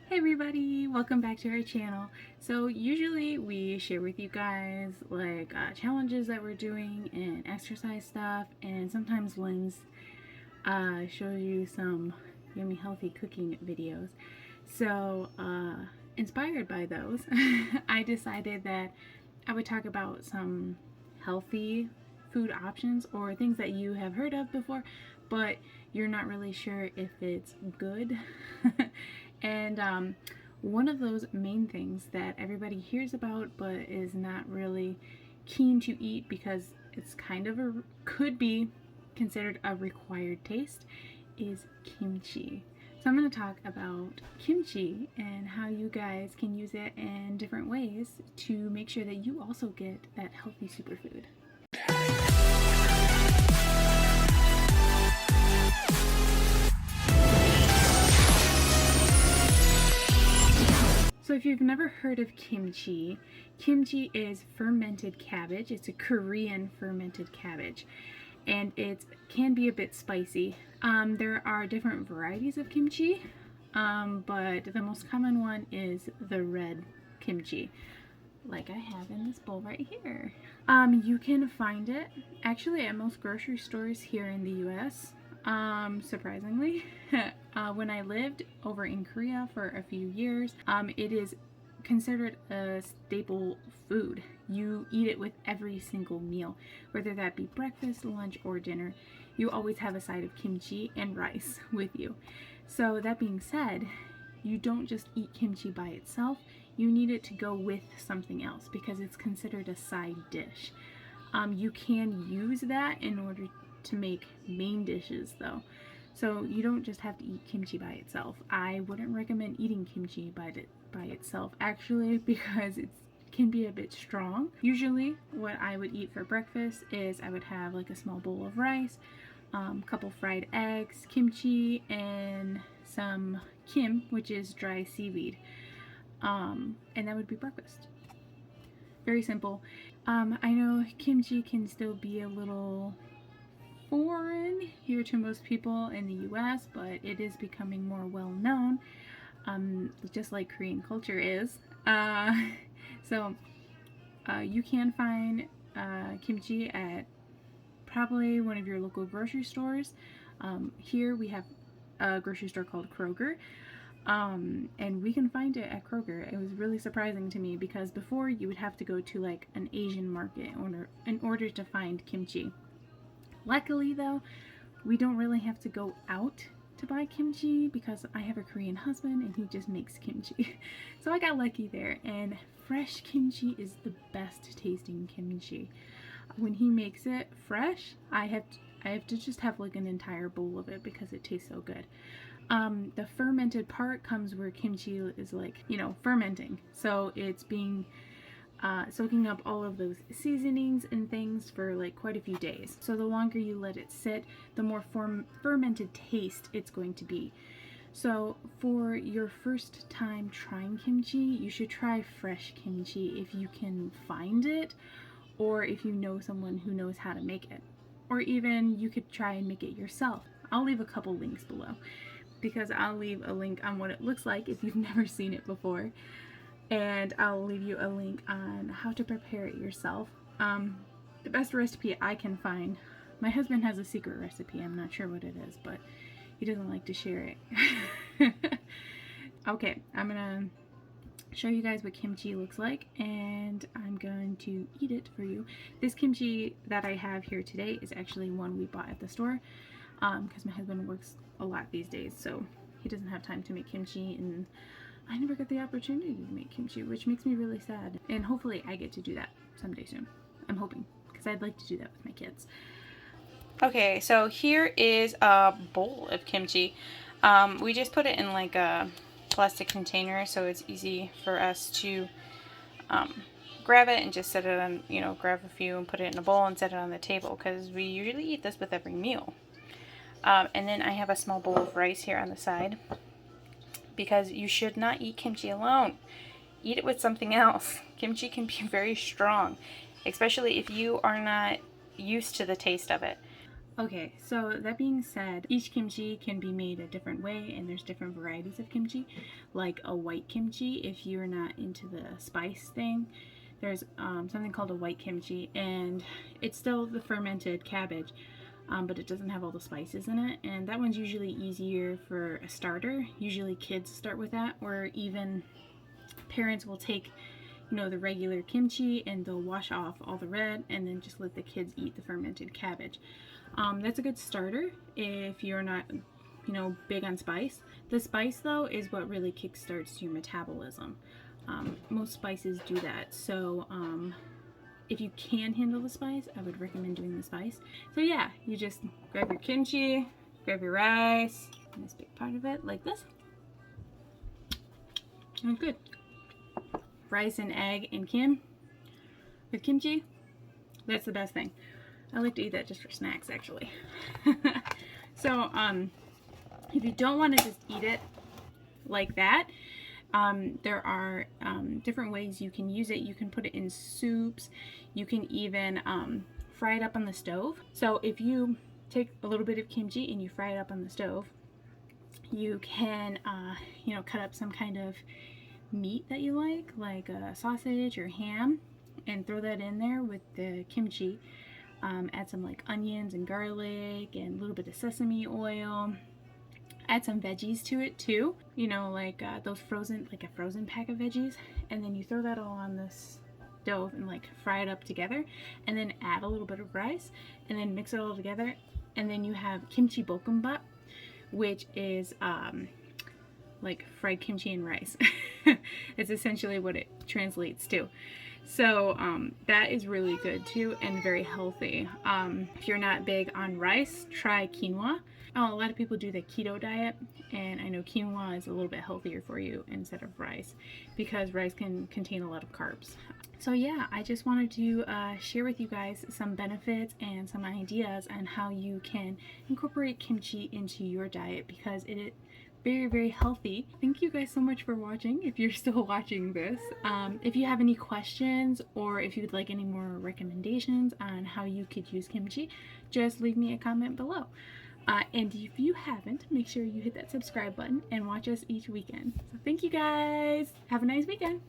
Hey everybody, welcome back to our channel. So usually we share with you guys like challenges that we're doing and exercise stuff, and sometimes Lynn's shows you some yummy healthy cooking videos. So inspired by those, I decided that I would talk about some healthy food options or things that you have heard of before, but you're not really sure if it's good. And one of those main things that everybody hears about but is not really keen to eat because it's kind of could be considered a required taste is kimchi. So I'm going to talk about kimchi and how you guys can use it in different ways to make sure that you also get that healthy superfood. So if you've never heard of kimchi, kimchi is fermented cabbage. It's a Korean fermented cabbage, and it can be a bit spicy. There are different varieties of kimchi, but the most common one is the red kimchi, like I have in this bowl right here. You can find it actually at most grocery stores here in the US. Surprisingly, when I lived over in Korea for a few years, it is considered a staple food. You eat it with every single meal, whether that be breakfast, lunch, or dinner. You always have a side of kimchi and rice with you. So that being said, you don't just eat kimchi by itself. You need it to go with something else because it's considered a side dish. You can use that in order to make main dishes though. So you don't just have to eat kimchi by itself. I wouldn't recommend eating kimchi by itself actually, because it can be a bit strong. Usually what I would eat for breakfast is I would have like a small bowl of rice, couple fried eggs, kimchi, and some kim, which is dry seaweed. And that would be breakfast. Very simple. I know kimchi can still be a little foreign here to most people in the US, but it is becoming more well known, just like Korean culture is. So you can find kimchi at probably one of your local grocery stores. Here we have a grocery store called Kroger, and we can find it at Kroger. It was really surprising to me because before you would have to go to like an Asian market in order to find kimchi. Luckily though, we don't really have to go out to buy kimchi because I have a Korean husband and he just makes kimchi. So I got lucky there, and fresh kimchi is the best tasting kimchi. When he makes it fresh, I have to just have like an entire bowl of it because it tastes so good. The fermented part comes where kimchi is like, fermenting. So it's being soaking up all of those seasonings and things for like quite a few days. So the longer you let it sit, the more fermented taste it's going to be. So for your first time trying kimchi, you should try fresh kimchi if you can find it, or if you know someone who knows how to make it. Or even you could try and make it yourself. I'll leave a couple links below, because I'll leave a link on what it looks like if you've never seen it before. And I'll leave you a link on how to prepare it yourself. The best recipe I can find, my husband has a secret recipe, I'm not sure what it is, but he doesn't like to share it. Okay, I'm gonna show you guys what kimchi looks like, and I'm going to eat it for you. This kimchi that I have here today is actually one we bought at the store, because my husband works a lot these days, so he doesn't have time to make kimchi, and I never got the opportunity to make kimchi, which makes me really sad. And hopefully I get to do that someday soon. I'm hoping, because I'd like to do that with my kids. Okay, so here is a bowl of kimchi. We just put it in like a plastic container so it's easy for us to grab it and just set it on, grab a few and put it in a bowl and set it on the table, because we usually eat this with every meal. And then I have a small bowl of rice here on the side, because you should not eat kimchi alone. Eat it with something else. Kimchi can be very strong, especially if you are not used to the taste of it. Okay, so that being said, each kimchi can be made a different way, and there's different varieties of kimchi. Like a white kimchi, if you're not into the spice thing, there's something called a white kimchi, and it's still the fermented cabbage, but it doesn't have all the spices in it, and that one's usually easier for a starter. Usually kids start with that, or even parents will take, you know, the regular kimchi and they'll wash off all the red and then just let the kids eat the fermented cabbage. That's a good starter if you're not, you know, big on spice. The spice though is what really kickstarts your metabolism. Most spices do that, so if you can handle the spice, I would recommend doing the spice. So yeah, you just grab your kimchi, grab your rice, and this big part of it like this. And it's good. Rice and egg and with kimchi, that's the best thing. I like to eat that just for snacks, actually. So if you don't want to just eat it like that, there are different ways you can use it. You can put it in soups. You can even fry it up on the stove. So if you take a little bit of kimchi and you fry it up on the stove, you can you know, cut up some kind of meat that you like a sausage or ham, and throw that in there with the kimchi. Add some like onions and garlic and a little bit of sesame oil. Add some veggies to it too, you know, like those frozen, like a frozen pack of veggies, and then you throw that all on this stove and like fry it up together, and then add a little bit of rice and then mix it all together, and then you have kimchi bokkeumbap, which is like fried kimchi and rice. It's essentially what it translates to. So that is really good too, and very healthy. If you're not big on rice, try quinoa. A lot of people do the keto diet, and I know quinoa is a little bit healthier for you instead of rice, because rice can contain a lot of carbs. So yeah, I just wanted to share with you guys some benefits and some ideas on how you can incorporate kimchi into your diet, because it is very, very healthy. Thank you guys so much for watching, if you're still watching this. If you have any questions, or if you'd like any more recommendations on how you could use kimchi, just leave me a comment below. And if you haven't, make sure you hit that subscribe button and watch us each weekend. So thank you guys. Have a nice weekend.